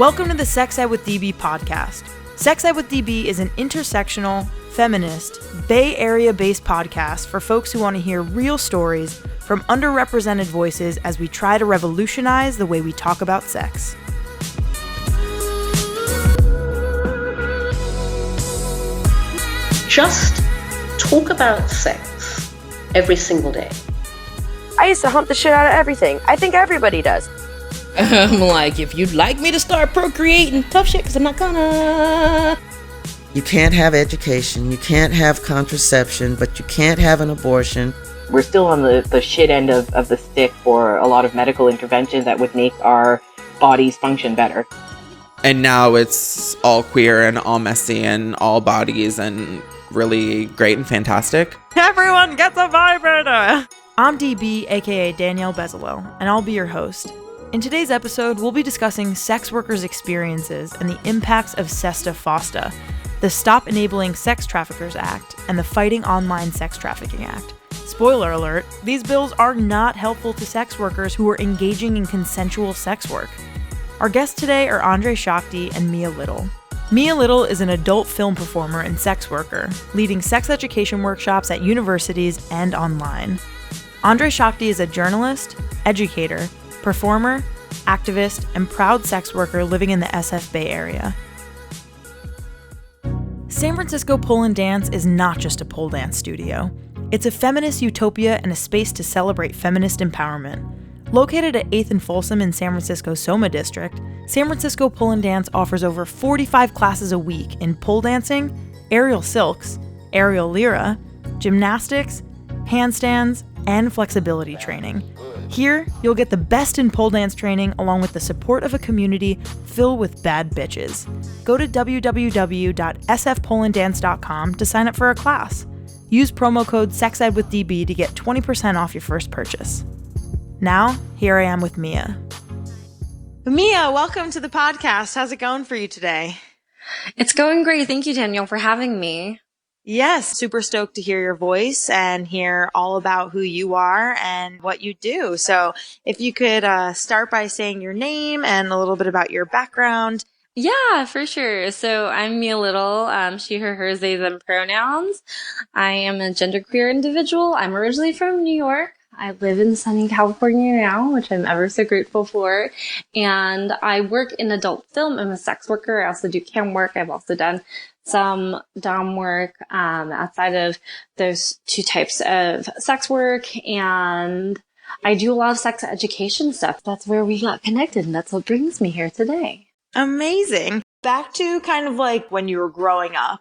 Welcome to the Sex Ed with DB podcast. Sex Ed with DB is an intersectional, feminist, Bay Area-based podcast for folks who want to hear real stories from underrepresented voices as we try to revolutionize the way we talk about sex. Just talk about sex every single day. I used to hump the shit out of everything. I think everybody does. I'm like, if you'd like me to start procreating, tough shit, because I'm not gonna. You can't have education, you can't have contraception, but you can't have an abortion. We're still on the shit end of the stick for a lot of medical intervention that would make our bodies function better. And now it's all queer and all messy and all bodies and really great and fantastic. Everyone gets a vibrator! I'm DB, aka Danielle Bezalel, and I'll be your host. In today's episode, we'll be discussing sex workers' experiences and the impacts of SESTA FOSTA, the Stop Enabling Sex Traffickers Act, and the Fighting Online Sex Trafficking Act. Spoiler alert, these bills are not helpful to sex workers who are engaging in consensual sex work. Our guests today are Andre Shakti and Mia Little. Mia Little is an adult film performer and sex worker, leading sex education workshops at universities and online. Andre Shakti is a journalist, educator, performer, activist, and proud sex worker living in the SF Bay Area. San Francisco Pole and Dance is not just a pole dance studio. It's a feminist utopia and a space to celebrate feminist empowerment. Located at 8th and Folsom in San Francisco's Soma District, San Francisco Pole and Dance offers over 45 classes a week in pole dancing, aerial silks, aerial lyra, gymnastics, handstands, and flexibility training. Here, you'll get the best in pole dance training along with the support of a community filled with bad bitches. Go to www.sfpoleanddance.com to sign up for a class. Use promo code SEXEDWITHDB to get 20% off your first purchase. Now, here I am with Mia. Mia, welcome to the podcast. How's it going for you today? It's going great. Thank you, Danielle, for having me. Yes, super stoked to hear your voice and hear all about who you are and what you do. So if you could start by saying your name and a little bit about your background. Yeah, for sure. So I'm Mia Little, she, her, hers, they, them pronouns. I am a genderqueer individual. I'm originally from New York. I live in sunny California now, which I'm ever so grateful for. And I work in adult film. I'm a sex worker. I also do cam work. I've also done some dom work outside of those two types of sex work. And I do a lot of sex education stuff. That's where we got connected. And that's what brings me here today. Amazing. Back to kind of like when you were growing up,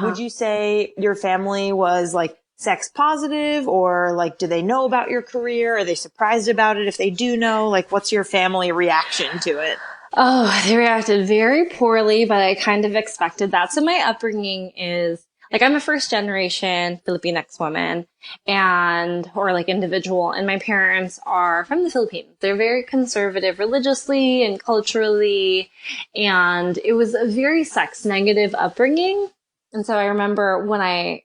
would you say your family was like sex positive, or like, do they know about your career? Are they surprised about it? If they do know, like, what's your family reaction to it? Oh, they reacted very poorly, but I kind of expected that. So my upbringing is, like, I'm a first generation Filipinx woman or like individual, and my parents are from the Philippines. They're very conservative religiously and culturally, and it was a very sex negative upbringing. And so I remember when I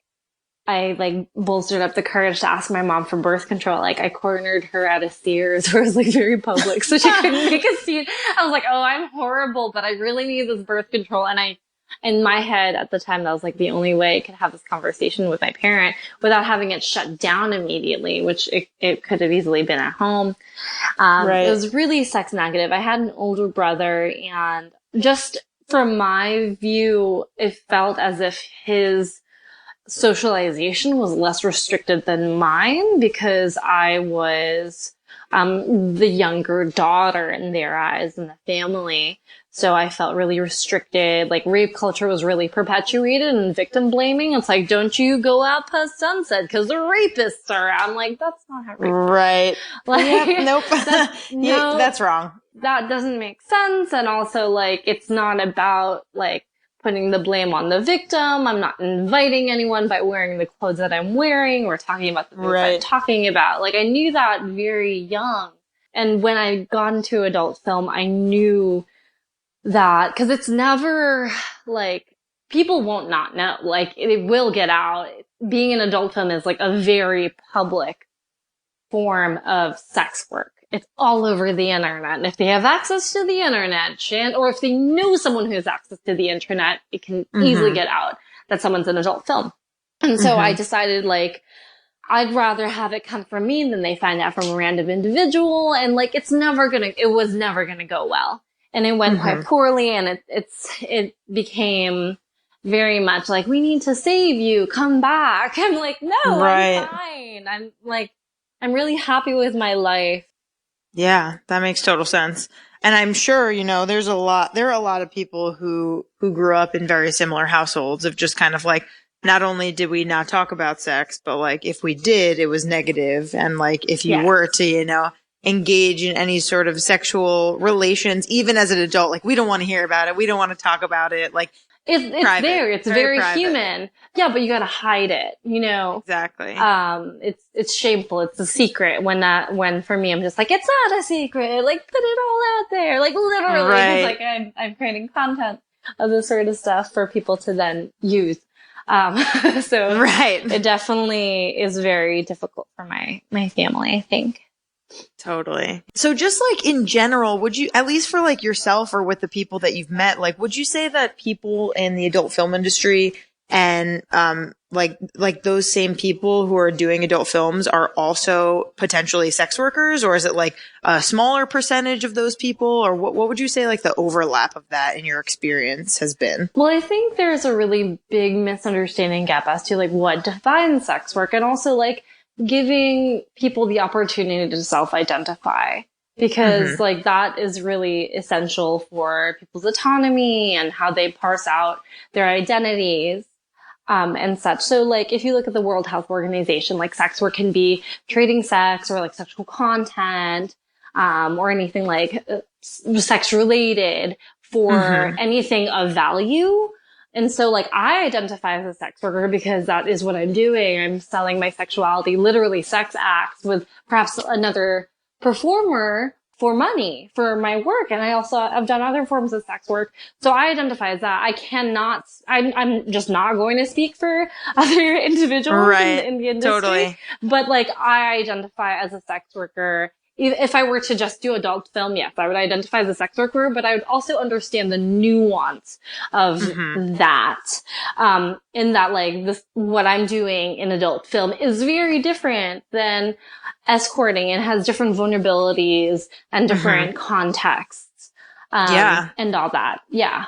like bolstered up the courage to ask my mom for birth control. Like I cornered her at a Sears where it was like very public, so she couldn't make a scene. I was like, oh, I'm horrible, but I really need this birth control. And in my head at the time, that was like the only way I could have this conversation with my parent without having it shut down immediately, which it could have easily been at home. Right. It was really sex negative. I had an older brother, and just from my view, it felt as if his socialization was less restricted than mine because I was the younger daughter in their eyes in the family. So I felt really restricted. Like rape culture was really perpetuated and victim blaming. It's like, don't you go out past sunset because the rapists are out. I'm like, that's not how rape works. Right. Like, yep, nope. That's wrong. That doesn't make sense. And also like, it's not about like putting the blame on the victim. I'm not inviting anyone by wearing the clothes that I'm wearing or talking about the things I'm talking about. Like I knew that very young. And when I got into adult film, I knew that, cause it's never like, people won't not know. Like it will get out. Being an adult film is like a very public form of sex work. it's all over the internet. And if they have access to the internet, or if they know someone who has access to the internet, it can easily get out that someone's an adult film. And so I decided, like, I'd rather have it come from me than they find out from a random individual. And like, it was never gonna go well. And it went quite poorly, and it became very much like, we need to save you, come back. I'm like, no, I'm fine. I'm really happy with my life. Yeah, that makes total sense. And I'm sure, there are a lot of people who grew up in very similar households of just kind of like, not only did we not talk about sex, but like if we did, it was negative. And like if you were to, engage in any sort of sexual relations, even as an adult, like we don't want to hear about it. We don't want to talk about it. Like it's private, there. It's very human. Yeah, but you gotta hide it, Exactly. It's shameful. It's a secret when for me, I'm just like, it's not a secret. Like put it all out there. Like literally. Right. It's like I'm creating content of this sort of stuff for people to then use. So it definitely is very difficult for my family, I think. Totally. So just like in general, would you, at least for like yourself or with the people that you've met, like, would you say that people in the adult film industry and, like those same people who are doing adult films are also potentially sex workers? Or is it like a smaller percentage of those people? Or what would you say like the overlap of that in your experience has been? Well, I think there's a really big misunderstanding gap as to like what defines sex work, and also like giving people the opportunity to self-identify, because like that is really essential for people's autonomy and how they parse out their identities. And such. So like, if you look at the World Health Organization, like sex work can be trading sex or like sexual content, or anything like sex related for anything of value. And so like, I identify as a sex worker because that is what I'm doing. I'm selling my sexuality, literally sex acts with perhaps another performer for money, for my work. And I've done other forms of sex work. So I identify as that. I'm just not going to speak for other individuals in the industry. Totally. But like, I identify as a sex worker. If I were to just do adult film, yes, I would identify as a sex worker, but I would also understand the nuance of that. In that like what I'm doing in adult film is very different than escorting, and has different vulnerabilities and different contexts. And all that. Yeah.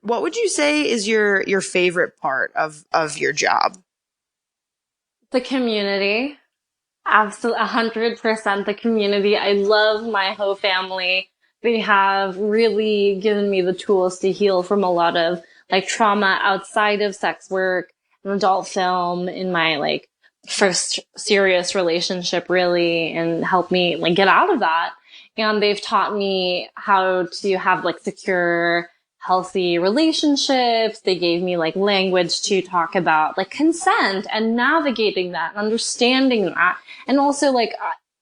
What would you say is your favorite part of your job? The community. Absolutely, 100% the community. I love my whole family. They have really given me the tools to heal from a lot of like trauma outside of sex work and adult film in my like first serious relationship, really, and help me like get out of that. And they've taught me how to have like secure, healthy relationships. They gave me like language to talk about like consent and navigating that and understanding that. And also like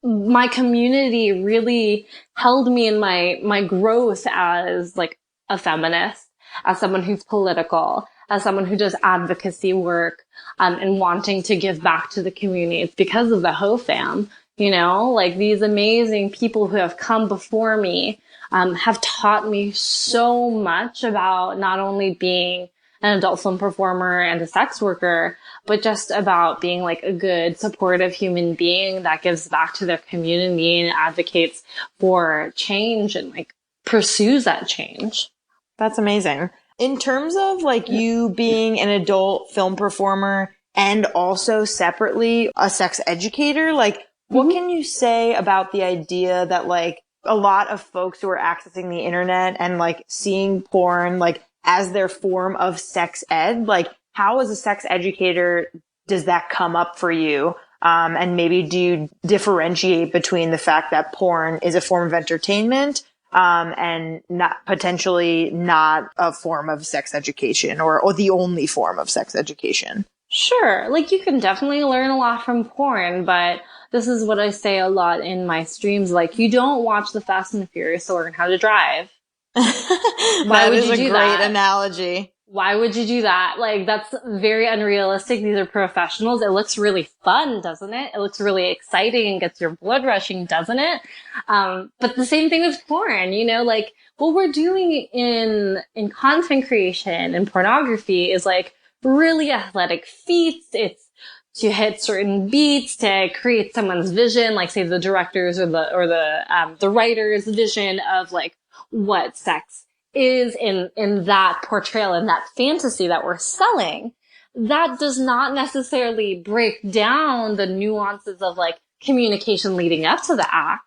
my community really held me in my growth as like a feminist, as someone who's political, as someone who does advocacy work, and wanting to give back to the community. It's because of the Ho fam, like these amazing people who have come before me, have taught me so much about not only being an adult film performer and a sex worker, but just about being like a good, supportive human being that gives back to their community and advocates for change and like pursues that change. That's amazing. In terms of like you being an adult film performer and also separately a sex educator, like what can you say about the idea that like a lot of folks who are accessing the internet and like seeing porn like as their form of sex ed, like how as a sex educator does that come up for you? And maybe do you differentiate between the fact that porn is a form of entertainment, and not potentially not a form of sex education or the only form of sex education? Sure. Like you can definitely learn a lot from porn, but this is what I say a lot in my streams. Like you don't watch the Fast and Furious to learn how to drive. Why would you do that? That is a great analogy. why would you do that? Like, that's very unrealistic. These are professionals. It looks really fun, doesn't it? It looks really exciting and gets your blood rushing, doesn't it? But the same thing with porn, you know, like what we're doing in content creation and pornography is like really athletic feats. It's to hit certain beats, to create someone's vision, like say the director's or the writer's vision of like what sex is in that portrayal, in that fantasy that we're selling. That does not necessarily break down the nuances of like communication leading up to the act.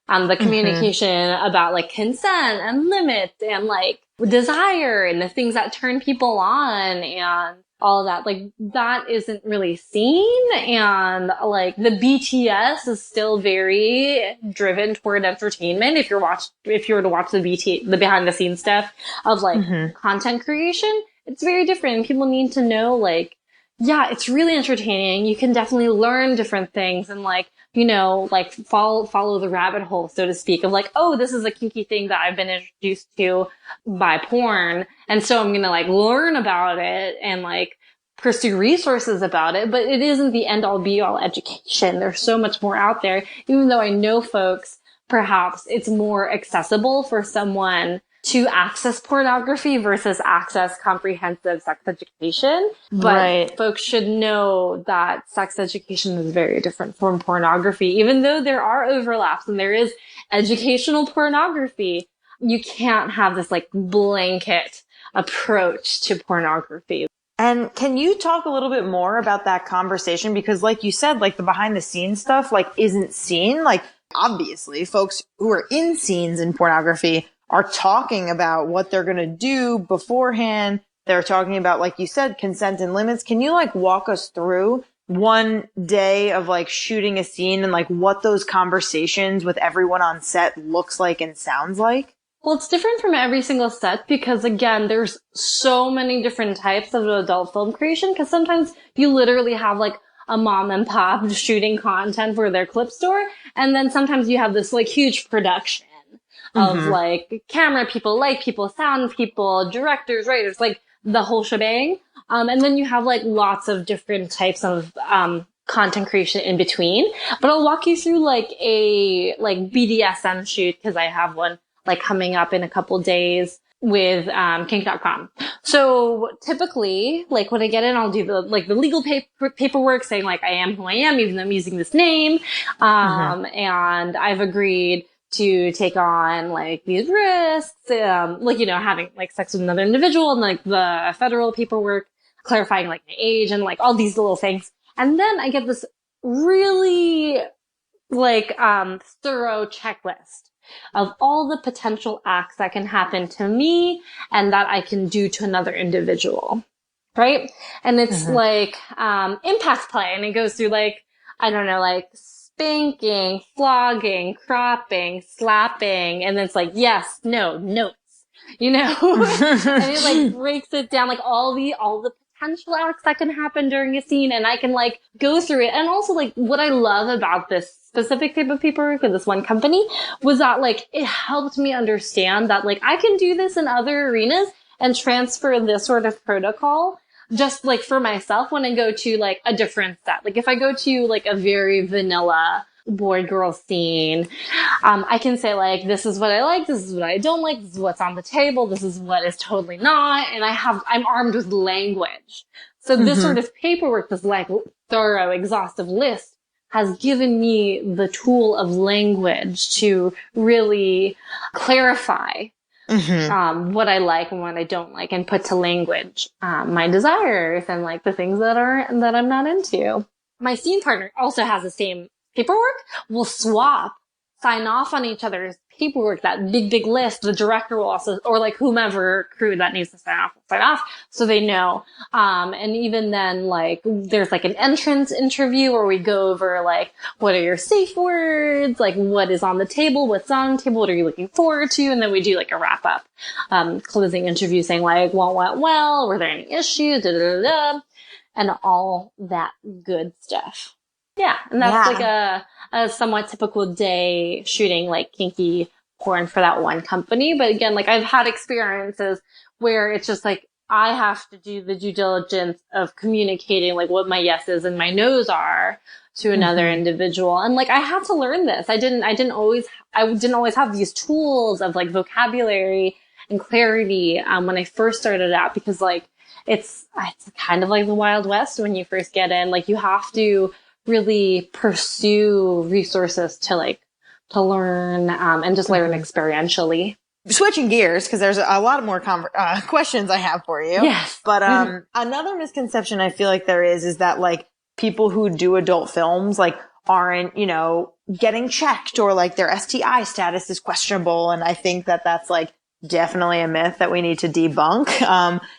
The communication about like consent and limits and like desire and the things that turn people on and all of that. Like that isn't really seen. And like the BTS is still very driven toward entertainment. If you were to watch the behind the scenes stuff of like content creation, it's very different. People need to know like, yeah, it's really entertaining. You can definitely learn different things and like, you know, like follow the rabbit hole, so to speak, of like, oh, this is a kinky thing that I've been introduced to by porn. And so I'm going to like learn about it and like pursue resources about it. But it isn't the end all be all education. There's so much more out there, even though I know folks, perhaps it's more accessible for someone to access pornography versus access comprehensive sex education. But folks should know that sex education is very different from pornography. Even though there are overlaps and there is educational pornography, you can't have this like blanket approach to pornography. And can you talk a little bit more about that conversation? Because like you said, like the behind the scenes stuff like isn't seen. Like obviously folks who are in scenes in pornography are talking about what they're going to do beforehand. They're talking about, like you said, consent and limits. Can you like walk us through one day of like shooting a scene and like what those conversations with everyone on set looks like and sounds like? Well, it's different from every single set because again, there's so many different types of adult film creation because sometimes you literally have like a mom and pop shooting content for their clip store. And then sometimes you have this like huge production of like camera people, light people, sound people, directors, writers, like the whole shebang. And then you have like lots of different types of, content creation in between. But I'll walk you through like a, like BDSM shoot because I have one like coming up in a couple days with, kink.com. So typically, like when I get in, I'll do the legal paperwork saying like I am who I am, even though I'm using this name. And I've agreed to take on like these risks, like, you know, having like sex with another individual and like the federal paperwork, clarifying like my age and like all these little things. And then I get this really like, thorough checklist of all the potential acts that can happen to me and that I can do to another individual. Right. And it's like, impact play. And it goes through like, I don't know, like, spanking, flogging, cropping, slapping, and then it's like, yes, no, notes, you know? And it like breaks it down, like all the potential acts that can happen during a scene, and I can like go through it. And also like what I love about this specific type of paperwork with this one company was that like it helped me understand that like I can do this in other arenas and transfer this sort of protocol just like for myself when I go to like a different set. Like if I go to like a very vanilla boy girl scene, I can say like, this is what I like, this is what I don't like, this is what's on the table, this is what is totally not. And I'm armed with language. So this sort of paperwork, this like thorough, exhaustive list has given me the tool of language to really clarify what I like and what I don't like, and put to language my desires and like the things that I'm not into. My scene partner also has the same paperwork. We'll swap, sign off on each other's paperwork, that big list. The director will also, or like whomever crew that needs to sign off so they know. And even then, like, there's like an entrance interview where we go over like, what are your safe words? Like, what is on the table? What's on the table? What are you looking forward to? And then we do like a wrap up, closing interview saying like, what went well? Were there any issues? And all that good stuff. Yeah. And that's like a somewhat typical day shooting like kinky porn for that one company. But again, like I've had experiences where it's just like I have to do the due diligence of communicating like what my yeses and my nos are to another individual. And like, I had to learn this. I didn't always have these tools of like vocabulary and clarity, when I first started out, because like, it's kind of like the Wild West when you first get in. Like, you have to really pursue resources to learn, and just learn experientially. Switching gears, because there's a lot more questions I have for you. Yes. But another misconception I feel like there is that like people who do adult films like aren't, you know, getting checked, or like their STI status is questionable. And I think that that's like definitely a myth that we need to debunk.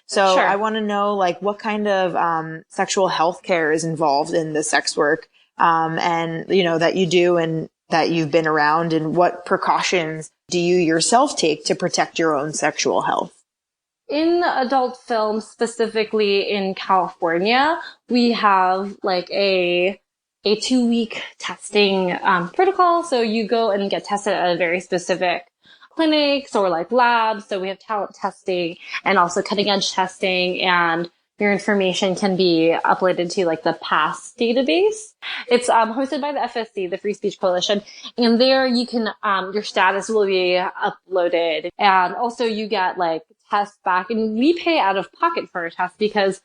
So Sure. I want to know like what kind of sexual health care is involved in the sex work, and you know, that you do and that you've been around, and what precautions do you yourself take to protect your own sexual health? In adult film, specifically in California, we have like a 2-week testing protocol. So you go and get tested at a very specific clinics or like labs. So we have talent testing and also cutting edge testing, and your information can be uploaded to like the PASS database. It's hosted by the FSC, the Free Speech Coalition, and there you can your status will be uploaded, and also you get like tests back, and we pay out of pocket for our tests because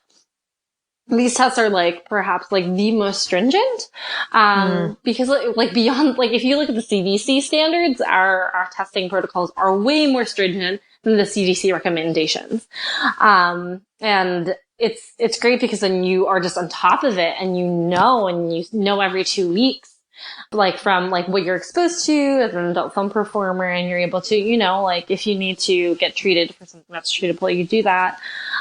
these tests are like perhaps like the most stringent, because like beyond, like if you look at the CDC standards, our testing protocols are way more stringent than the CDC recommendations. And it's great because then you are just on top of it, and you know every 2 weeks, like from like what you're exposed to as an adult film performer, and you're able to, you know, like if you need to get treated for something that's treatable, you do that.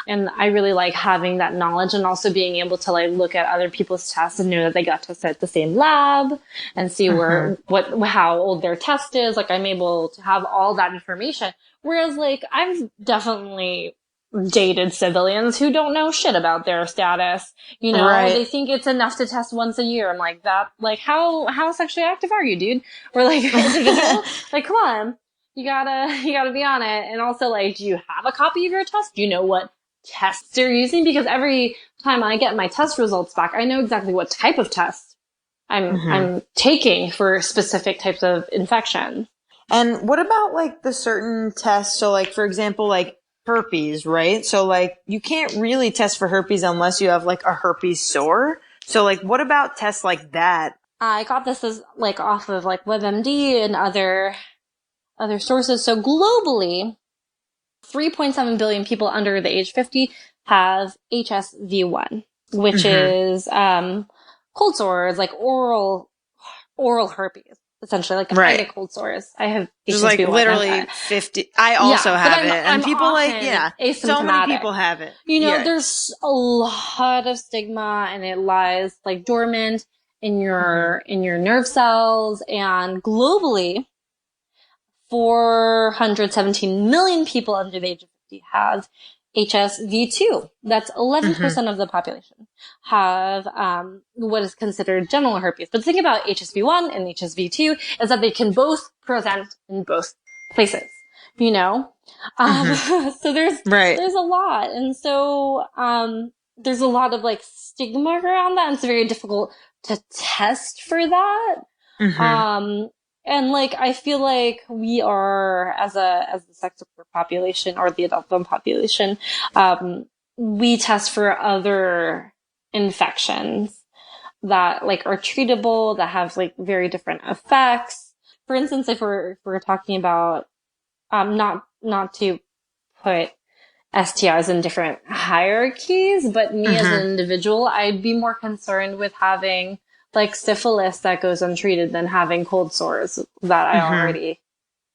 And I really like having that knowledge, and also being able to like look at other people's tests and know that they got tested at the same lab and see how old their test is. Like, I'm able to have all that information. Whereas like I've definitely dated civilians who don't know shit about their status. You know, Right. They think it's enough to test once a year. I'm like, that, like, how sexually active are you, dude? Or like, individual? Like, come on. You gotta be on it. And also, like, do you have a copy of your test? Do you know what tests you're using? Because every time I get my test results back, I know exactly what type of test I'm taking for specific types of infection. And what about like the certain tests? So like, for example, like herpes, right? So like you can't really test for herpes unless you have like a herpes sore. So like, what about tests like that? I got this as like off of like WebMD and other sources. So globally, 3.7 billion people under the age 50 have HSV1, which is cold sores, like oral herpes, essentially, like kind of cold sores. I have Just HSV1. like literally 50. I also have it, and people like so many people have it. You know, there's a lot of stigma, and it lies like dormant in your nerve cells, and globally, 417 million people under the age of 50 have HSV2. That's 11% of the population have what is considered genital herpes. But the thing about HSV1 and HSV2 is that they can both present in both places, you know? So there's a lot. And so there's a lot of like stigma around that, and it's very difficult to test for that. And like, I feel like we are, as the sex worker population or the adult film population, we test for other infections that like are treatable, that have like very different effects. For instance, if we're talking about, not to put STIs in different hierarchies, but me as an individual, I'd be more concerned with having like syphilis that goes untreated than having cold sores that I already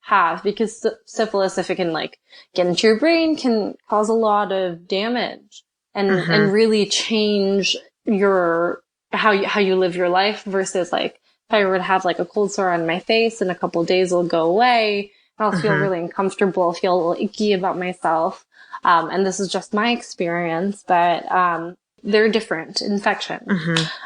have, because syphilis, if it can like get into your brain, can cause a lot of damage and really change how you live your life, versus like if I were to have like a cold sore on my face in a couple of days, it'll go away. I'll feel really uncomfortable, feel a little icky about myself. And this is just my experience, but they're different infections.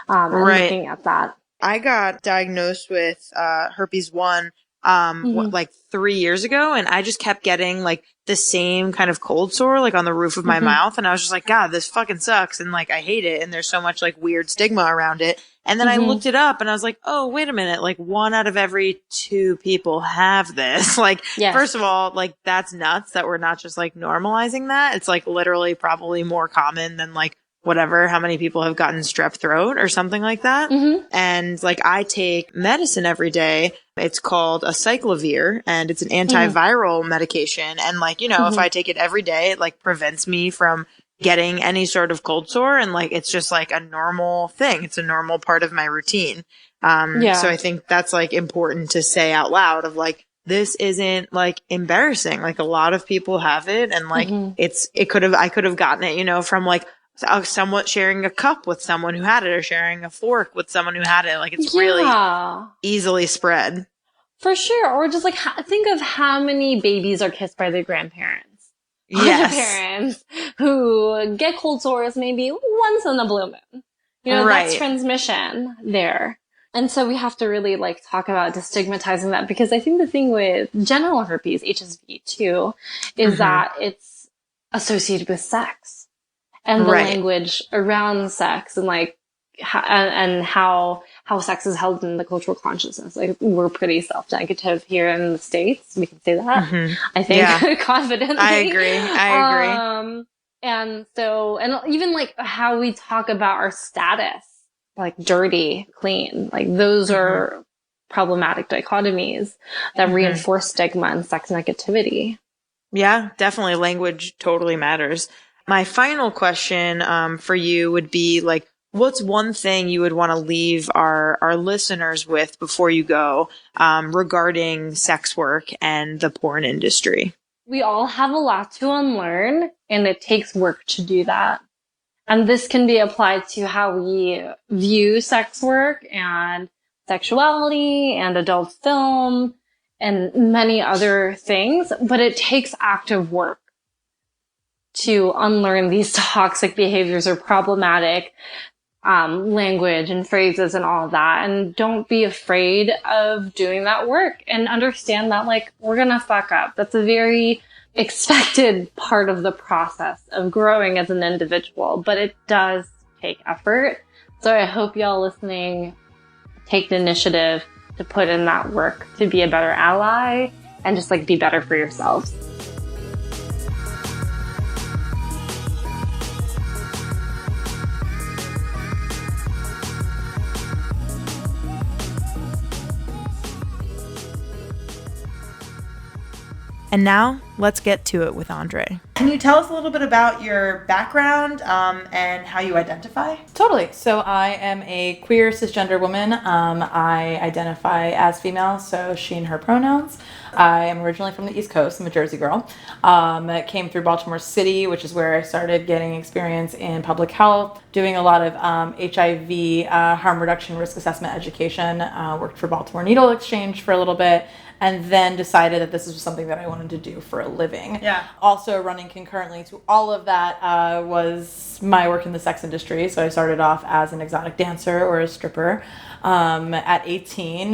I'm looking at that. I got diagnosed with herpes 1 like 3 years ago. And I just kept getting like the same kind of cold sore, like on the roof of my mouth. And I was just like, God, this fucking sucks. And like, I hate it. And there's so much like weird stigma around it. And then I looked it up and I was like, oh, wait a minute. Like 1 out of every 2 people have this. Like, first of all, like that's nuts that we're not just like normalizing that. It's like literally probably more common than like whatever, how many people have gotten strep throat or something like that. And like I take medicine every day. It's called a cyclovir and it's an antiviral medication. And like, you know, if I take it every day, it like prevents me from getting any sort of cold sore. And like, it's just like a normal thing. It's a normal part of my routine. So I think that's like important to say out loud of like, this isn't like embarrassing. Like a lot of people have it and like I could have gotten it, you know, from like somewhat sharing a cup with someone who had it or sharing a fork with someone who had it. Like it's really easily spread. For sure. Or just like think of how many babies are kissed by their grandparents. Yes. The parents who get cold sores maybe once in a blue moon. You know, that's transmission there. And so we have to really like talk about destigmatizing that because I think the thing with genital herpes, HSV too, is that it's associated with sex and the language around sex and like how sex is held in the cultural consciousness. Like we're pretty self-negative here in the States. We can say that. I think confidently. I agree. And so, and even like how we talk about our status, like dirty, clean, like those are problematic dichotomies that reinforce stigma and sex negativity. Yeah, definitely. Language totally matters. My final question for you would be like, what's one thing you would want to leave our listeners with before you go regarding sex work and the porn industry? We all have a lot to unlearn, and it takes work to do that. And this can be applied to how we view sex work and sexuality and adult film and many other things, but it takes active work to unlearn these toxic behaviors or problematic language and phrases and all of that. And don't be afraid of doing that work and understand that like we're gonna fuck up. That's a very expected part of the process of growing as an individual, but it does take effort. So I hope y'all listening take the initiative to put in that work to be a better ally and just like be better for yourselves. And now, let's get to it with Andre. Can you tell us a little bit about your background and how you identify? Totally. So I am a queer cisgender woman. I identify as female, so she and her pronouns. I am originally from the East Coast. I'm a Jersey girl. Came through Baltimore City, which is where I started getting experience in public health, doing a lot of HIV harm reduction risk assessment education. Worked for Baltimore Needle Exchange for a little bit, and then decided that this was something that I wanted to do for a living. Yeah. Also running concurrently to all of that was my work in the sex industry. So I started off as an exotic dancer or a stripper at 18,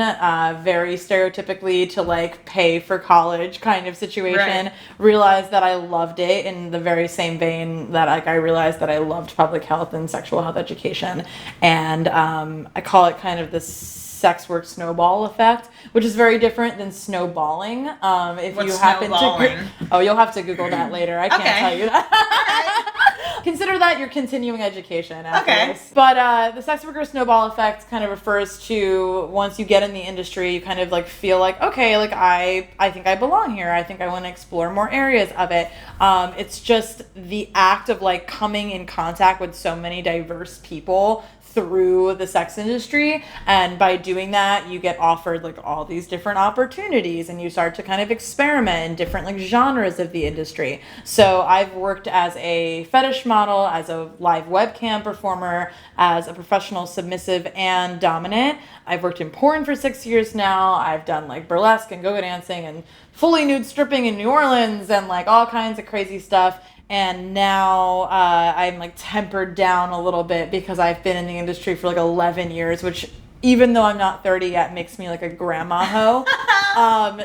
very stereotypically to like pay for college kind of situation. Right. Realized that I loved it in the very same vein that like I realized that I loved public health and sexual health education. And I call it kind of this sex work snowball effect, which is very different than snowballing. If What's you happen snowballing? to, you'll have to Google that later. I can't tell you that. Consider that your continuing education after this. But the sex worker snowball effect kind of refers to once you get in the industry, you kind of like feel like, okay, like I think I belong here. I think I want to explore more areas of it. It's just the act of like coming in contact with so many diverse people through the sex industry, and by doing that you get offered like all these different opportunities and you start to kind of experiment in different like genres of the industry. So I've worked as a fetish model, as a live webcam performer, as a professional submissive and dominant. I've worked in porn for 6 years now. I've done like burlesque and go-go dancing and fully nude stripping in New Orleans and like all kinds of crazy stuff. And now I'm like tempered down a little bit because I've been in the industry for like 11 years, which even though I'm not 30 yet, makes me like a grandma hoe.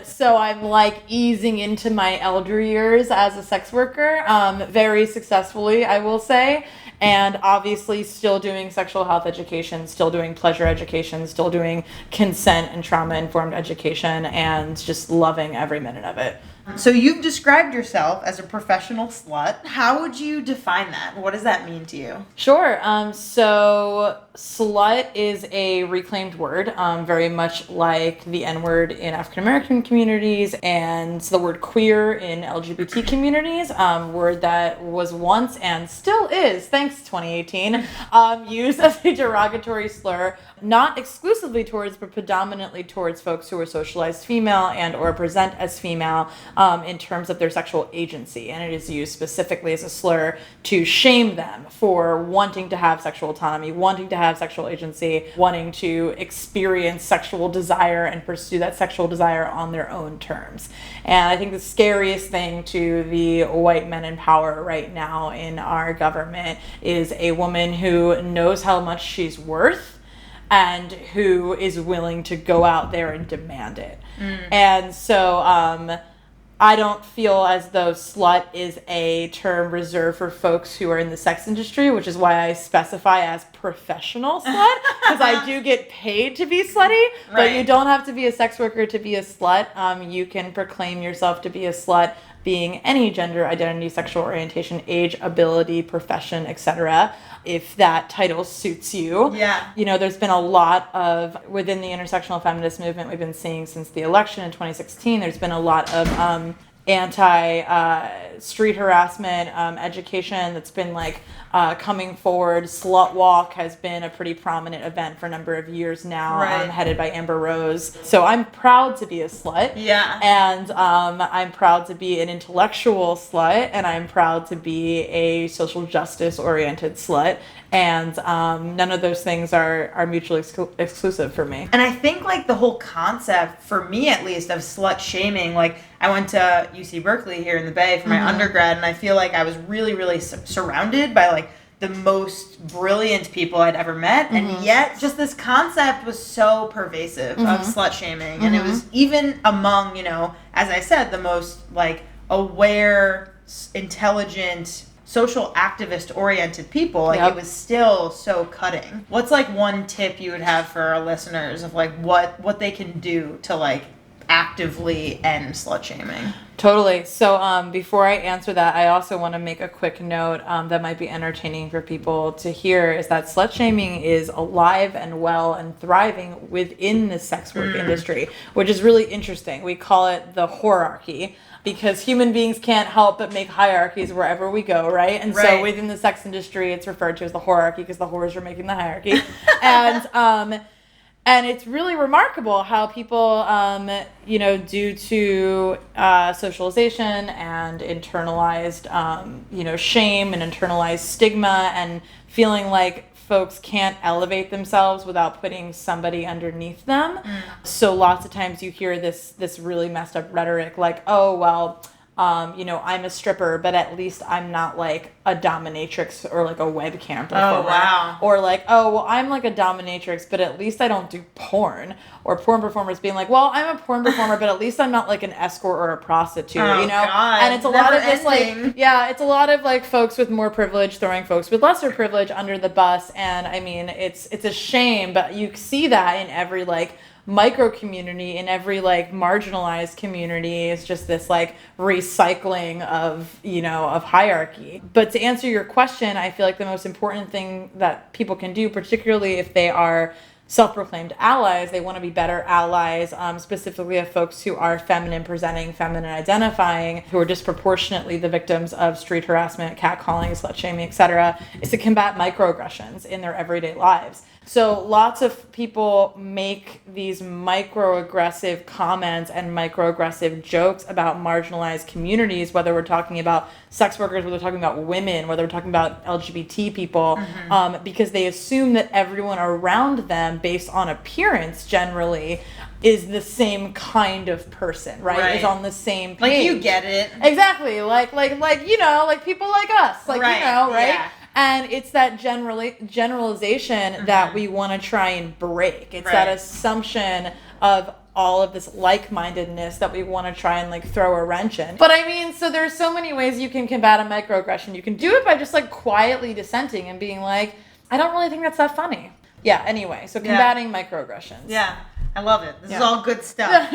So I'm like easing into my elder years as a sex worker, very successfully, I will say. And obviously still doing sexual health education, still doing pleasure education, still doing consent and trauma-informed education, and just loving every minute of it. So you've described yourself as a professional slut. How would you define that? What does that mean to you? Sure. So slut is a reclaimed word, very much like the N-word in African-American communities and the word queer in LGBT communities, word that was once and still is, thanks 2018, used as a derogatory slur, not exclusively towards, but predominantly towards folks who are socialized female and or present as female in terms of their sexual agency. And it is used specifically as a slur to shame them for wanting to have sexual autonomy, wanting to have sexual agency, wanting to experience sexual desire and pursue that sexual desire on their own terms. And I think the scariest thing to the white men in power right now in our government is a woman who knows how much she's worth and who is willing to go out there and demand it. And so I don't feel as though slut is a term reserved for folks who are in the sex industry, which is why I specify as professional slut, because I do get paid to be slutty, but you don't have to be a sex worker to be a slut. You can proclaim yourself to be a slut being any gender identity, sexual orientation, age, ability, profession, etc., if that title suits you. Yeah. You know, there's been a lot of, within the intersectional feminist movement we've been seeing since the election in 2016, there's been a lot of anti-street harassment education that's been like coming forward. Slut Walk has been a pretty prominent event for a number of years now, headed by Amber Rose. So I'm proud to be a slut. Yeah. And I'm proud to be an intellectual slut, and I'm proud to be a social justice oriented slut. And none of those things are mutually exclusive for me. And I think like the whole concept, for me at least, of slut shaming, like I went to UC Berkeley here in the Bay for my undergrad, and I feel like I was really, really surrounded by like the most brilliant people I'd ever met, and yet just this concept was so pervasive of slut shaming, and it was even among, you know, as I said, the most like aware, intelligent, social activist oriented people. Like it was still so cutting. What's like one tip you would have for our listeners of like what they can do to like actively end slut shaming? Totally. So before I answer that, I also want to make a quick note that might be entertaining for people to hear, is that slut shaming is alive and well and thriving within the sex work industry, which is really interesting. We call it the whorearchy, because human beings can't help but make hierarchies wherever we go, right? And so within the sex industry, it's referred to as the whorearchy because the whores are making the hierarchy. And it's really remarkable how people, you know, due to socialization and internalized, you know, shame and internalized stigma and feeling like folks can't elevate themselves without putting somebody underneath them. So lots of times you hear this really messed up rhetoric like, oh, well, you know, I'm a stripper, but at least I'm not like a dominatrix or like a webcam performer. Oh, wow. Or like, oh, well, I'm like a dominatrix, but at least I don't do porn. Or porn performers being like, well, I'm a porn performer, but at least I'm not like an escort or a prostitute, you know? God. And it's a lot of this like, it's a lot of like folks with more privilege throwing folks with lesser privilege under the bus. And I mean, it's a shame, but you see that in every like micro community, in every like marginalized community. Is just this like recycling of, you know, of hierarchy. But to answer your question, I feel like the most important thing that people can do, particularly if they are self-proclaimed allies, they want to be better allies, specifically of folks who are feminine presenting, feminine identifying, who are disproportionately the victims of street harassment, catcalling, slut shaming, etc., is to combat microaggressions in their everyday lives. So lots of people make these microaggressive comments and microaggressive jokes about marginalized communities, whether we're talking about sex workers, whether we're talking about women, whether we're talking about LGBT people, because they assume that everyone around them, based on appearance generally, is the same kind of person, right? Is on the same page. Like, you get it. Exactly. Like, you know, like people like us. Like, you know, right? Yeah. And it's that generalization that we want to try and break. It's that assumption of all of this like-mindedness that we want to try and like throw a wrench in. But I mean, so there's so many ways you can combat a microaggression. You can do it by just like quietly dissenting and being like, I don't really think that's that funny. Yeah, anyway, so combating microaggressions. Yeah. I love it. This is all good stuff.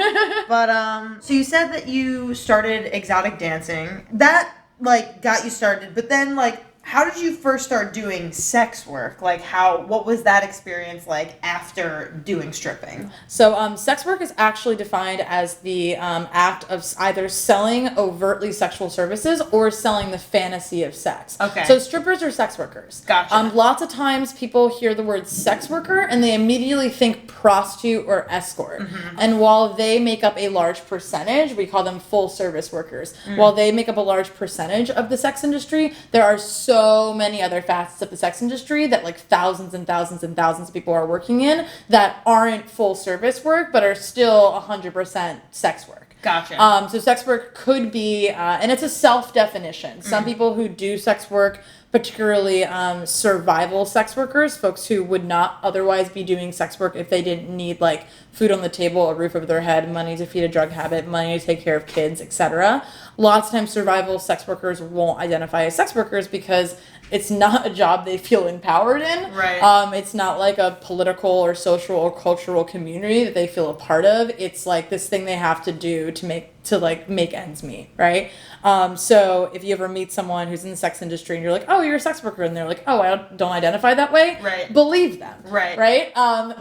But so you said that you started exotic dancing. That like got you started, but then like how did you first start doing sex work? Like what was that experience like after doing stripping? So sex work is actually defined as the act of either selling overtly sexual services or selling the fantasy of sex. Okay. So strippers are sex workers. Gotcha. Lots of times people hear the word sex worker and they immediately think prostitute or escort. Mm-hmm. And while they make up a large percentage, we call them full service workers. Mm. While they make up a large percentage of the sex industry, there are so many other facets of the sex industry that like thousands and thousands and thousands of people are working in that aren't full service work but are still 100% sex work. Gotcha. So sex work could be, and it's a self-definition. Some people who do sex work, particularly survival sex workers, folks who would not otherwise be doing sex work if they didn't need like food on the table, a roof over their head, money to feed a drug habit, money to take care of kids, etc. Lots of times survival sex workers won't identify as sex workers because it's not a job they feel empowered in. Right. It's not like a political or social or cultural community that they feel a part of. It's like this thing they have to do to make ends meet, right? So if you ever meet someone who's in the sex industry and you're like, oh, you're a sex worker, and they're like, oh, I don't identify that way. Right. Believe them. Right. Right.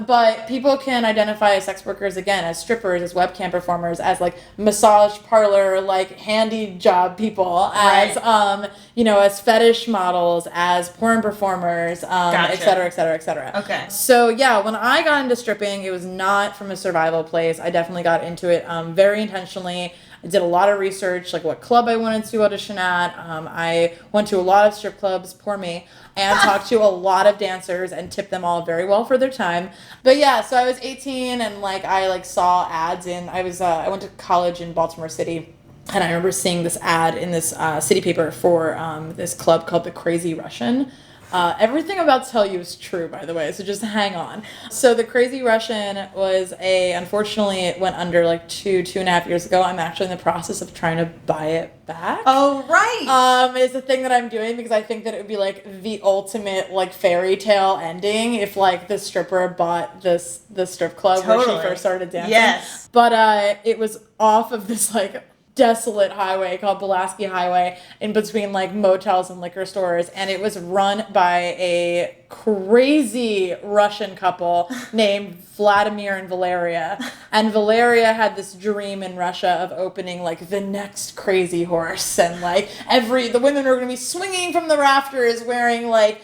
But people can identify as sex workers again, as strippers, as webcam performers, as like massage parlor, like handy job people, as as fetish models, as porn performers, Gotcha. et cetera, et cetera, et cetera. Okay. So yeah, when I got into stripping, it was not from a survival place. I definitely got into it very intentionally. I did a lot of research, like what club I wanted to audition at. I went to a lot of strip clubs, poor me, and talked to a lot of dancers and tipped them all very well for their time. But yeah, so I was 18 and like I like saw ads I went to college in Baltimore City. And I remember seeing this ad in this city paper for this club called the Crazy Russian. Everything I'm about to tell you is true, by the way, so just hang on. So the Crazy Russian was unfortunately it went under like 2.5 years ago. I'm actually in the process of trying to buy it back. Oh, right. It's a thing that I'm doing because I think that it would be like the ultimate like fairy tale ending if like the stripper bought the strip club where she first started dancing. Yes. But it was off of this like desolate highway called Pulaski Highway in between like motels and liquor stores, and it was run by a crazy Russian couple named Vladimir and Valeria. And Valeria had this dream in Russia of opening like the next Crazy Horse, and like the women were going to be swinging from the rafters wearing like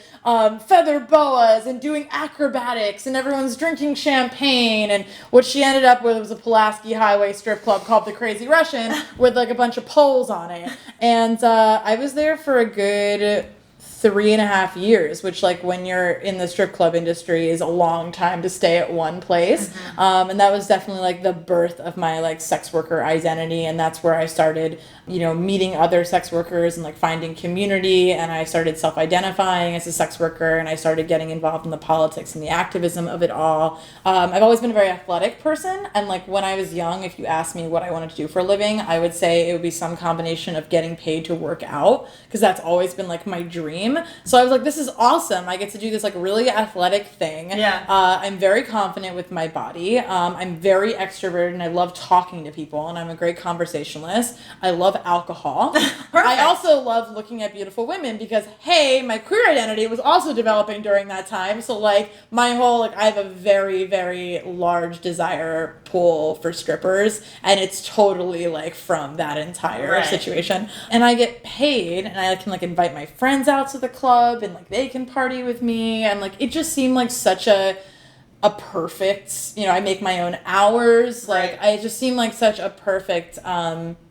feather boas and doing acrobatics, and everyone's drinking champagne. And what she ended up with was a Pulaski Highway strip club called the Crazy Russian with like a bunch of poles on it. And I was there for a good 3.5 years, which like when you're in the strip club industry is a long time to stay at one place. Mm-hmm. And that was definitely like the birth of my like sex worker identity. And that's where I started, meeting other sex workers and like finding community. And I started self-identifying as a sex worker, and I started getting involved in the politics and the activism of it all. I've always been a very athletic person. And like when I was young, if you asked me what I wanted to do for a living, I would say it would be some combination of getting paid to work out, because that's always been like my dream. So I was like, this is awesome. I get to do this like really athletic thing. Yeah. I'm very confident with my body. I'm very extroverted and I love talking to people, and I'm a great conversationalist. I love alcohol. I also love looking at beautiful women because, hey, my queer identity was also developing during that time. So like my whole, like I have a very, very large desire pool for strippers, and it's totally like from that entire situation. And I get paid, and I can like invite my friends out to the club, and like they can party with me, and like it just seemed like such a perfect, I make my own hours, like I just seemed like such a perfect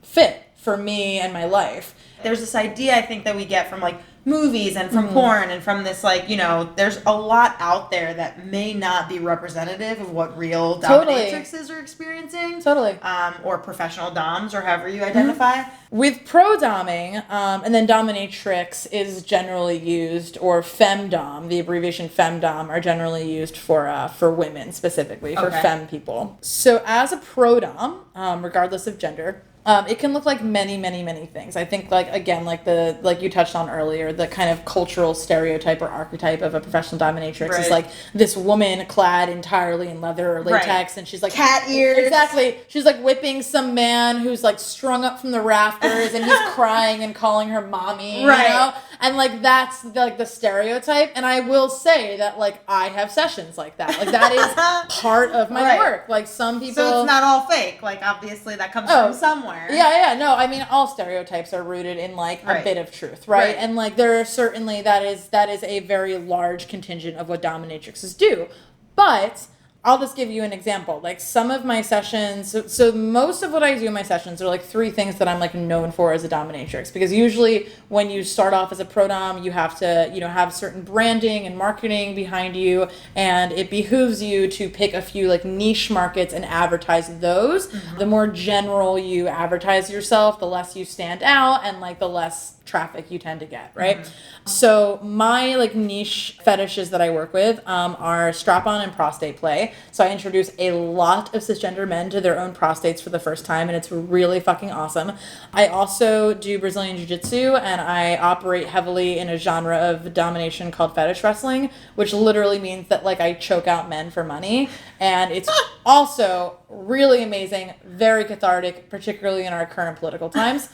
fit for me and my life. There's this idea I think that we get from like movies and from porn and from this, like, there's a lot out there that may not be representative of what real dominatrixes are experiencing. Totally. Or professional doms, or however you identify. With pro-doming, and then dominatrix is generally used, or femdom, the abbreviation femdom, are generally used for women specifically, for femme people. So as a pro-dom, regardless of gender, it can look like many, many, many things. I think, like, again, like you touched on earlier, the kind of cultural stereotype or archetype of a professional dominatrix is like this woman clad entirely in leather or latex, and she's like cat ears. Exactly. She's like whipping some man who's like strung up from the rafters, and he's crying and calling her mommy. You know? And like that's like the stereotype. And I will say that like I have sessions like that. Like that is part of my work. Like some people. So it's not all fake. Like obviously that comes from somewhere. Yeah. No, I mean all stereotypes are rooted in like a bit of truth, right? And like there are certainly that is a very large contingent of what dominatrixes do. But I'll just give you an example. Like some of my sessions, so most of what I do in my sessions are like 3 things that I'm like known for as a dominatrix. Because usually when you start off as a pro-dom, you have to, have certain branding and marketing behind you. And it behooves you to pick a few like niche markets and advertise those. The more general you advertise yourself, the less you stand out and like the less traffic you tend to get, right? So my like niche fetishes that I work with are strap-on and prostate play. So I introduce a lot of cisgender men to their own prostates for the first time, and it's really fucking awesome. I also do Brazilian Jiu-Jitsu, and I operate heavily in a genre of domination called fetish wrestling, which literally means that like I choke out men for money, and it's also really amazing, very cathartic, particularly in our current political times.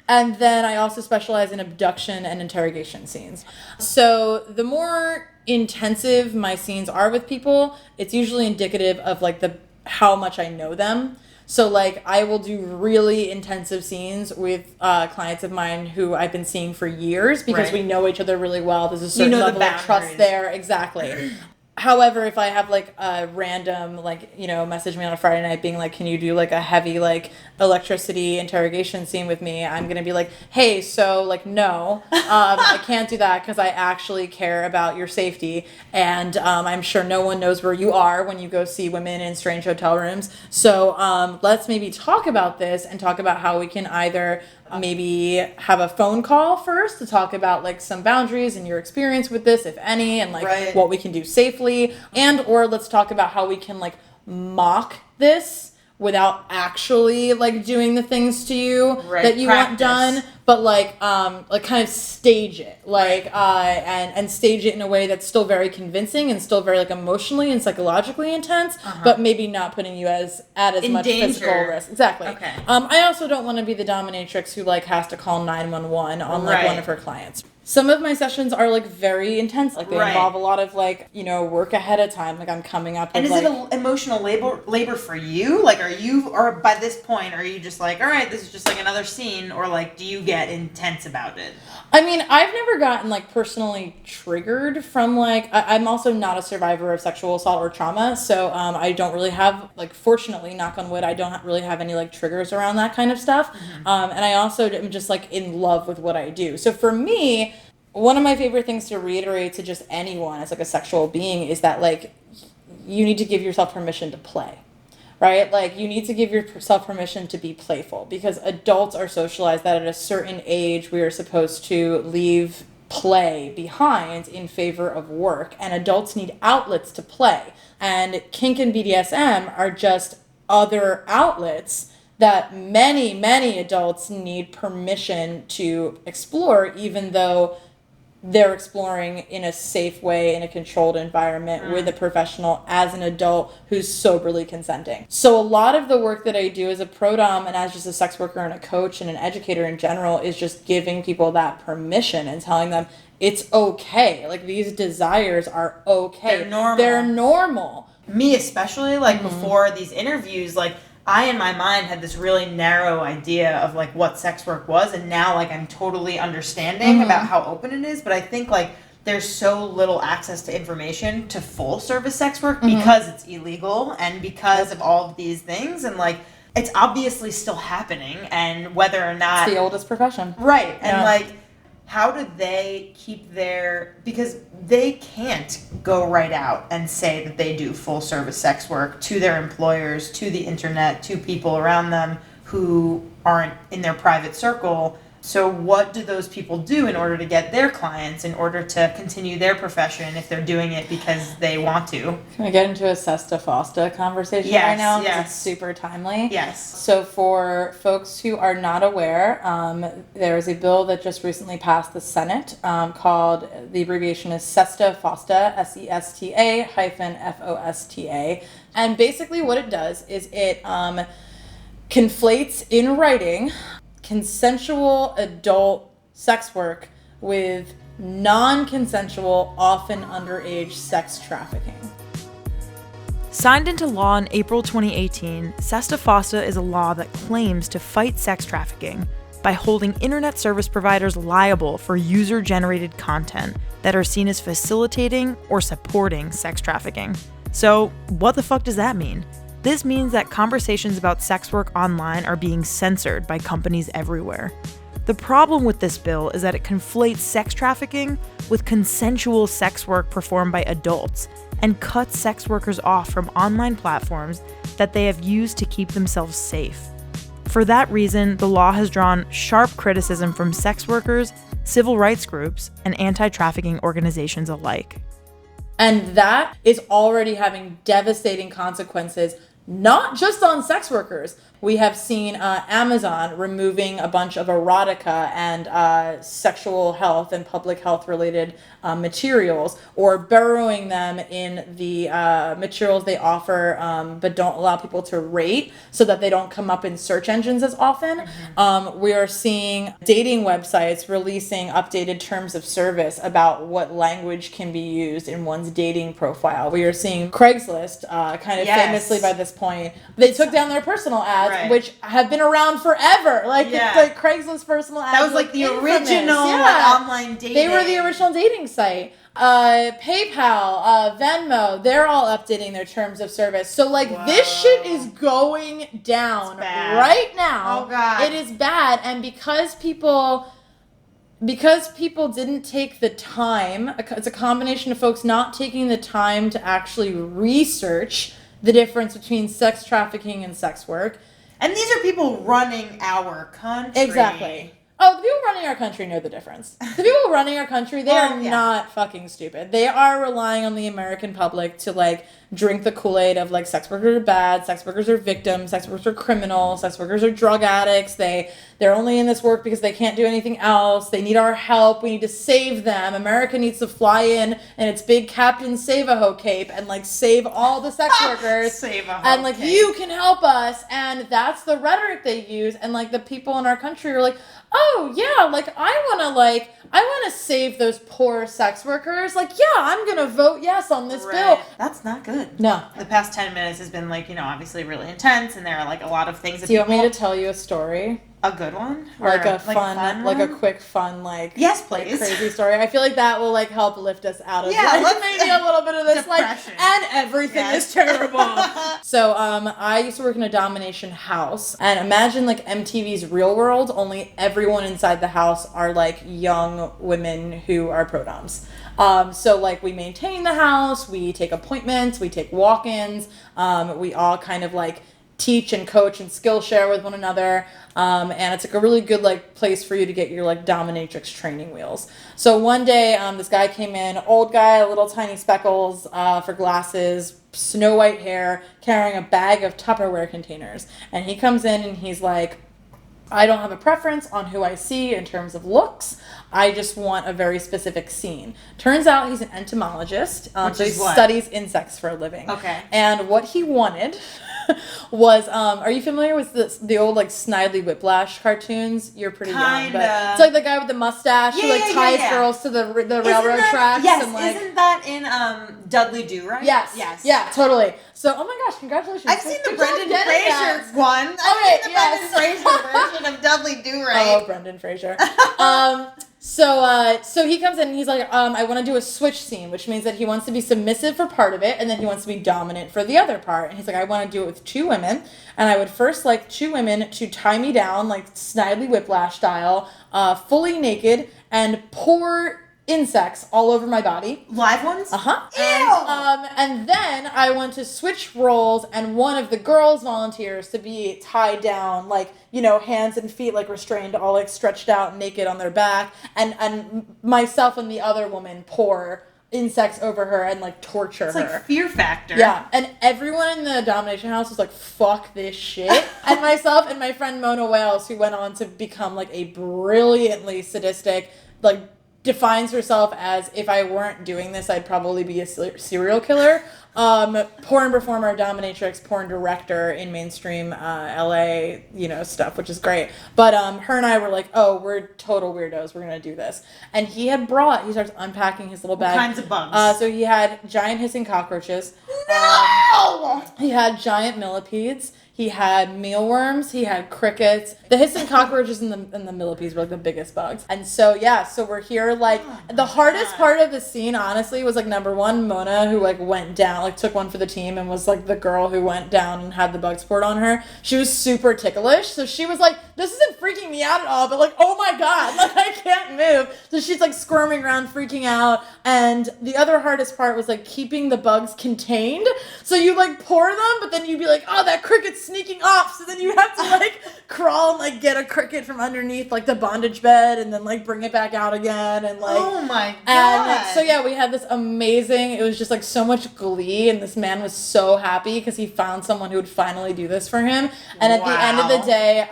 And then I also specialize in abduction and interrogation scenes. So the more intensive my scenes are with people, it's usually indicative of like how much I know them. So like I will do really intensive scenes with clients of mine who I've been seeing for years because we know each other really well. There's a certain level of trust there. Exactly. However, if I have like a random message me on a Friday night being like, can you do like a heavy like electricity interrogation scene with me, I'm gonna be like, hey, so like no, I can't do that because I actually care about your safety, and I'm sure no one knows where you are when you go see women in strange hotel rooms. So let's maybe talk about this and talk about how we can either maybe have a phone call first to talk about like some boundaries and your experience with this, if any, and like what we can do safely, or let's talk about how we can like mock this without actually like doing the things to you that you want done, but like kind of stage it and stage it in a way that's still very convincing and still very like emotionally and psychologically intense, but maybe not putting you at as much physical risk. Exactly. Okay. I also don't want to be the dominatrix who like has to call 911 on like one of her clients. Some of my sessions are like very intense. Like they involve a lot of like, work ahead of time. Like I'm coming up with. And is it an emotional labor for you? Like or by this point, are you just like, all right, this is just like another scene, or like do you get intense about it? I mean, I've never gotten like personally triggered from like, I'm also not a survivor of sexual assault or trauma. So I don't really have like, fortunately, knock on wood, I don't really have any like triggers around that kind of stuff. And I also am just like in love with what I do. So for me, one of my favorite things to reiterate to just anyone as like a sexual being is that like you need to give yourself permission to play, right? Like you need to give yourself permission to be playful, because adults are socialized that at a certain age we are supposed to leave play behind in favor of work, and adults need outlets to play. And kink and BDSM are just other outlets that many, many adults need permission to explore, even though they're exploring in a safe way, in a controlled environment with a professional as an adult who's soberly consenting. So a lot of the work that I do as a pro-dom and as just a sex worker and a coach and an educator in general is just giving people that permission and telling them it's okay. Like these desires are okay. They're normal. Me especially, like before these interviews, like I, in my mind, had this really narrow idea of, like, what sex work was, and now, like, I'm totally understanding about how open it is, but I think, like, there's so little access to information to full-service sex work because it's illegal and because of all of these things, and, like, it's obviously still happening, and whether or not... It's the oldest profession. Right, and, like, how do they keep because they can't go right out and say that they do full service sex work to their employers, to the internet, to people around them who aren't in their private circle. So what do those people do in order to get their clients, in order to continue their profession if they're doing it because they want to? Can we get into a SESTA-FOSTA conversation right now? Yes. It's super timely. Yes. So for folks who are not aware, there is a bill that just recently passed the Senate called, the abbreviation is SESTA-FOSTA, SESTA-FOSTA. And basically what it does is it conflates in writing consensual adult sex work with non-consensual, often underage sex trafficking. Signed into law in April 2018, SESTA-FOSTA is a law that claims to fight sex trafficking by holding internet service providers liable for user-generated content that are seen as facilitating or supporting sex trafficking. So, what the fuck does that mean? This means that conversations about sex work online are being censored by companies everywhere. The problem with this bill is that it conflates sex trafficking with consensual sex work performed by adults and cuts sex workers off from online platforms that they have used to keep themselves safe. For that reason, the law has drawn sharp criticism from sex workers, civil rights groups, and anti-trafficking organizations alike. And that is already having devastating consequences, not just on sex workers. We have seen Amazon removing a bunch of erotica and sexual health and public health related materials, or burrowing them in the materials they offer but don't allow people to rate so that they don't come up in search engines as often. We are seeing dating websites releasing updated terms of service about what language can be used in one's dating profile. We are seeing Craigslist, famously by this point, they took down their personal ads, which have been around forever. Like Craigslist personal ads. That was like the original online dating. They were the original dating site. PayPal, Venmo, they're all updating their terms of service. So this shit is going down right now. Oh God. It is bad. And because people didn't take the time, it's a combination of folks not taking the time to actually research the difference between sex trafficking and sex work. And these are people running our country. Exactly. Oh, the people running our country know the difference. The people running our country, they are not fucking stupid. They are relying on the American public to drink the Kool-Aid of sex workers are bad, sex workers are victims, sex workers are criminals, sex workers are drug addicts. They're only in this work because they can't do anything else. They need our help. We need to save them. America needs to fly in its big Captain Save-A-Ho cape and save all the sex workers. Save-A-Ho and you can help us. And that's the rhetoric they use. And the people in our country are oh yeah, I want to save those poor sex workers. I'm going to vote yes on this bill. That's not good. No. The past 10 minutes has been obviously really intense, and there are a lot of things that Do you want me to tell you a story? A good one? A quick fun, yes, please. Crazy story. I feel that will help lift us out of maybe a little bit of this depression. And everything is terrible. So I used to work in a domination house, and imagine MTV's Real World, only everyone inside the house are young women who are pro-doms. So we maintain the house, we take appointments, we take walk-ins, we all kind of teach and coach and skill share with one another, and it's a really good place for you to get your dominatrix training wheels. So one day this guy came in, old guy, little tiny speckles for glasses, snow white hair, carrying a bag of Tupperware containers, and he comes in and he's I don't have a preference on who I see in terms of looks. I just want a very specific scene. Turns out he's an entomologist, so he studies insects for a living. Okay. And what he wanted was, are you familiar with the old Snidely Whiplash cartoons? You're pretty young, but it's the guy with the mustache who ties girls to the railroad tracks. Yes, and isn't that in Dudley Do Right? Yes. Yeah, totally. So, oh my gosh, congratulations. I've seen the Brendan Fraser one. I've seen the Brendan Fraser version of Dudley Do Right. Oh, Brendan Fraser. So he comes in and he's like, I want to do a switch scene, which means that he wants to be submissive for part of it, and then he wants to be dominant for the other part. And he's like, I want to do it with 2 women, and I would first like 2 women to tie me down, like Snidely Whiplash style, fully naked, and pour insects all over my body. Live ones? And then I want to switch roles, and one of the girls volunteers to be tied down, like, you know, hands and feet like restrained, all like stretched out naked on their back, and myself and the other woman pour insects over her and like torture her. It's like Fear Factor. Yeah, and everyone in the domination house was like, fuck this shit. And myself and my friend Mona Wales, who went on to become like a brilliantly sadistic, like, defines herself as, if I weren't doing this, I'd probably be a serial killer. Porn performer, dominatrix, porn director in mainstream LA, you know, stuff, which is great. But her and I were like, oh, we're total weirdos. We're going to do this. And he starts unpacking his little bag. What kinds of bugs? So he had giant hissing cockroaches. No! He had giant millipedes. He had mealworms. He had crickets. The hissing cockroaches and the millipedes were like the biggest bugs. And so, yeah, so we're here, like, the hardest part of the scene, honestly, was like, number one, Mona, who like went down, like took one for the team and was like the girl who went down and had the bugs poured on her. She was super ticklish. So she was like, this isn't freaking me out at all, but like, oh my God, like I can't move. So she's like squirming around, freaking out. And the other hardest part was like keeping the bugs contained. So you like pour them, but then you'd be like, oh, that cricket's sneaking off. So then you have to like crawl and like get a cricket from underneath like the bondage bed and then like bring it back out again and like, oh my God. And so yeah, we had this amazing, it was just like so much glee, and this man was so happy because he found someone who would finally do this for him. And at the end of the day,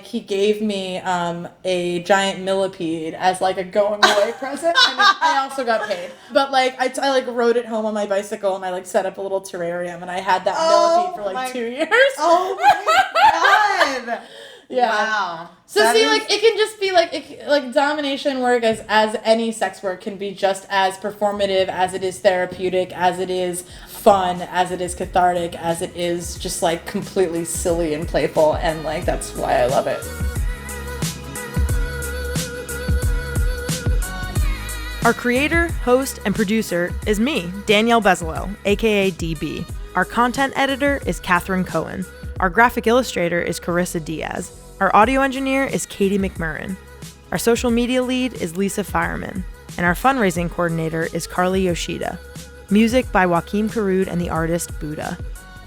he gave me a giant millipede as like a going away present. I also got paid, but like I like rode it home on my bicycle, and I like set up a little terrarium, and I had that millipede for like 2 years. Oh my God. Yeah. Wow. So like it can just be like domination work as any sex work can be just as performative as it is therapeutic, as it is fun, as it is cathartic, as it is just like completely silly and playful, and like that's why I love it. Our creator, host, and producer is me, Danielle Bezalel, aka DB. Our content editor is Cathren Cohen. Our graphic illustrator is Carissa Diaz. Our audio engineer is Katie McMurran. Our social media lead is Lisa Fireman. And our fundraising coordinator is Carly Yoshida. Music by Joaquin Carud and the artist Buddha.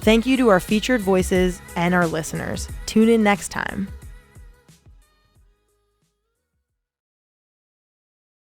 Thank you to our featured voices and our listeners. Tune in next time.